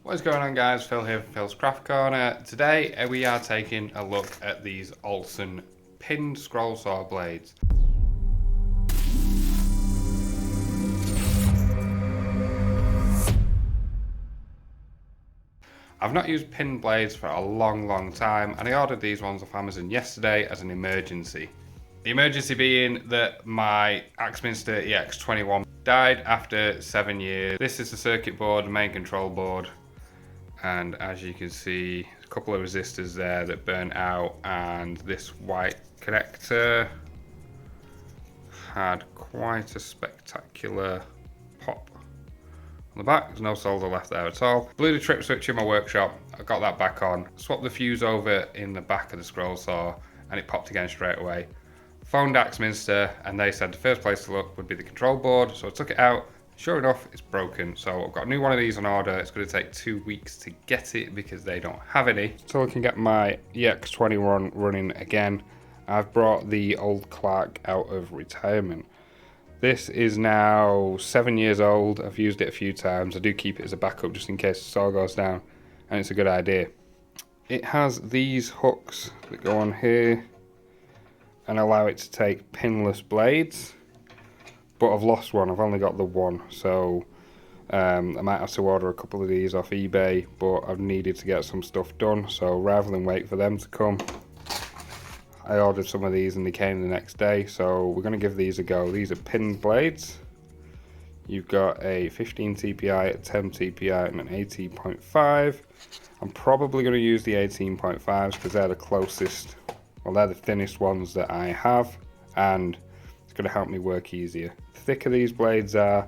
What is going on, guys? Phil here from Philscraftcorner. Today we are taking a look at these Olson Pinned scroll saw blades. I've not used pinned blades for a long time, and I ordered these ones off Amazon yesterday as an emergency. The emergency being that my Axminster EX21 died after 7 years. This is the circuit board, main control board, and as you can see, a couple of resistors there that burnt out, and this white connector had quite a spectacular pop on the back. There's no solder left there at all. Blew the trip switch in my workshop. I got that back on. Swapped the fuse over in the back of the scroll saw and it popped again straight away. Phoned Axminster and they said the first place to look would be the control board. So I took it out. Sure enough, it's broken. So I've got a new one of these on order. It's going to take 2 weeks to get it because they don't have any. So I can get my EX21 running again. I've brought the old Clarke out of retirement. This is now 7 years old. I've used it a few times. I do keep it as a backup just in case the saw goes down, and it's a good idea. It has these hooks that go on here and allow it to take pinless blades, but I've lost one. I've only got the one, so I might have to order a couple of these off eBay, but I've needed to get some stuff done, so rather than wait for them to come, I ordered some of these and they came the next day, so we're going to give these a go. These are pinned blades. You've got a 15 TPI, a 10 TPI and an 18.5. I'm probably going to use the 18.5s because they're the closest, well, they're the thinnest ones that I have, and it's going to help me work easier. The thicker these blades are,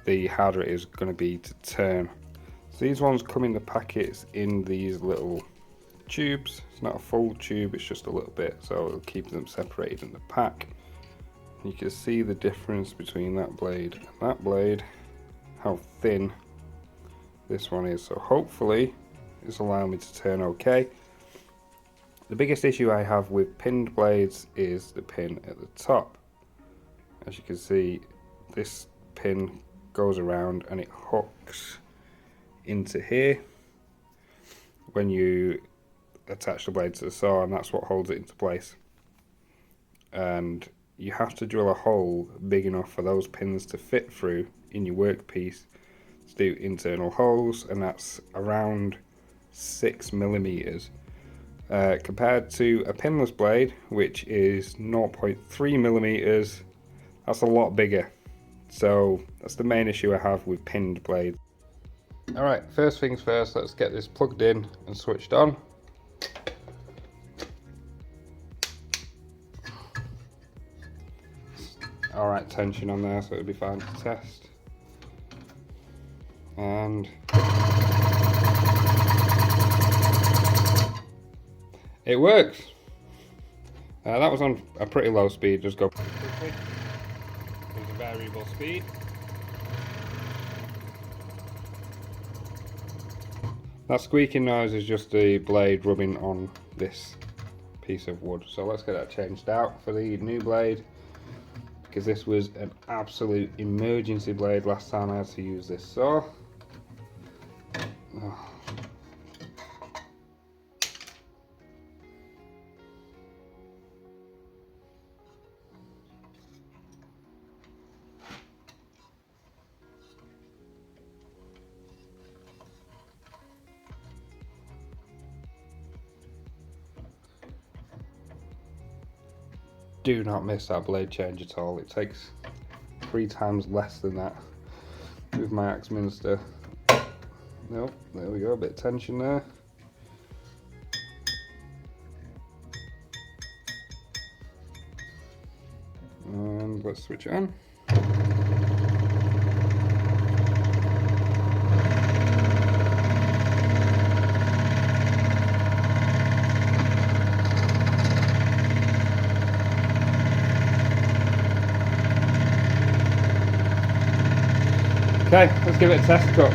the harder it is going to be to turn. So these ones come in the packets in these little tubes. It's not a full tube, it's just a little bit, so it'll keep them separated in the pack. You can see the difference between that blade and that blade, how thin this one is, so hopefully this will allow me to turn okay. The biggest issue I have with pinned blades is the pin at the top. As you can see, this pin goes around and it hooks into here when you attach the blade to the saw, and that's what holds it into place. And you have to drill a hole big enough for those pins to fit through in your workpiece to do internal holes, and that's around 6 millimeters. Compared to a pinless blade, which is 0.3 millimeters, that's a lot bigger. So that's the main issue I have with pinned blades. Alright, first things first, let's get this plugged in and switched on. Alright tension on there, so it'll be fine to test. And it works. That was on a pretty low speed, just go pretty quickly. There's a variable speed. That squeaking noise is just the blade rubbing on this piece of wood. So let's get that changed out for the new blade, because this was an absolute emergency blade last time I had to use this saw. Oh. Do not miss that blade change at all. It takes 3 times less than that with my Axminster. Nope, there we go, a bit of tension there. And let's switch it on. Okay, let's give it a test cut.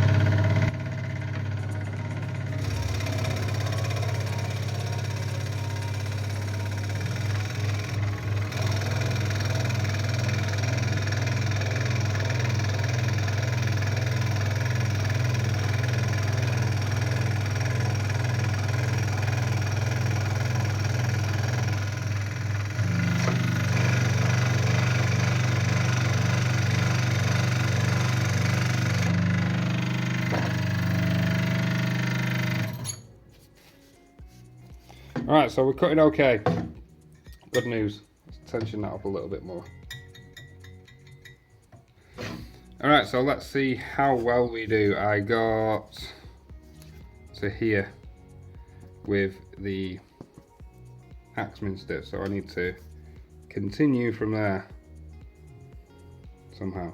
Alright, so we're cutting okay. Good news. Let's tension that up a little bit more. Alright, so let's see how well we do. I got to here with the Axminster, so I need to continue from there somehow.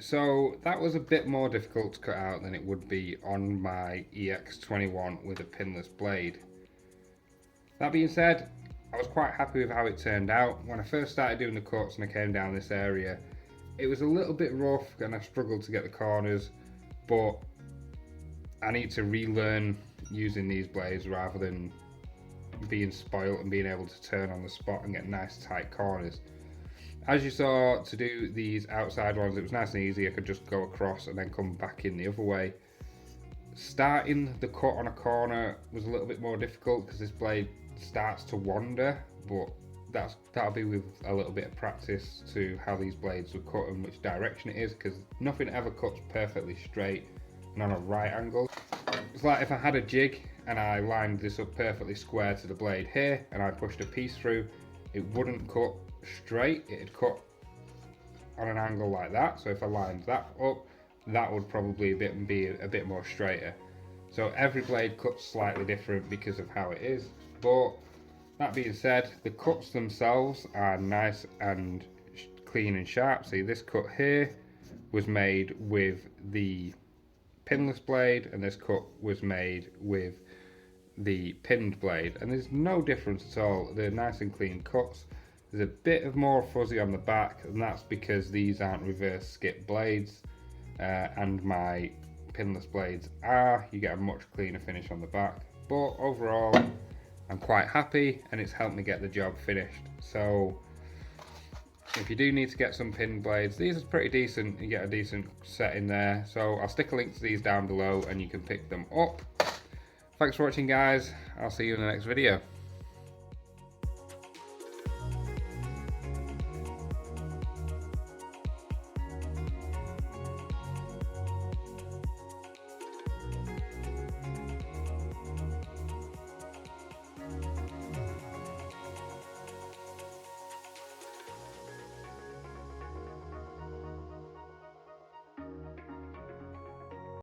So that was a bit more difficult to cut out than it would be on my EX21 with a pinless blade. That being said, I was quite happy with how it turned out. When I first started doing the cuts and I came down this area, it was a little bit rough and I struggled to get the corners, but I need to relearn using these blades rather than being spoilt and being able to turn on the spot and get nice tight corners. As you saw, to do these outside ones, it was nice and easy. I could just go across and then come back in the other way. Starting the cut on a corner was a little bit more difficult because this blade starts to wander, but that'll be with a little bit of practice to how these blades will cut and which direction it is, because nothing ever cuts perfectly straight and on a right angle. It's like if I had a jig and I lined this up perfectly square to the blade here and I pushed a piece through, it wouldn't cut straight, it'd cut on an angle like that. So if I lined that up, that would probably be a bit more straighter. So every blade cuts slightly different because of how it is. But that being said, the cuts themselves are nice and clean and sharp. See, this cut here was made with the pinless blade and this cut was made with the pinned blade, and there's no difference at all. They're nice and clean cuts. There's a bit of more fuzzy on the back, and that's because these aren't reverse skip blades, and my pinless blades are. You get a much cleaner finish on the back, but overall I'm quite happy and it's helped me get the job finished. So if you do need to get some pinned blades, these are pretty decent. You get a decent set in there, so I'll stick a link to these down below and you can pick them up. Thanks for watching, guys. I'll see you in the next video.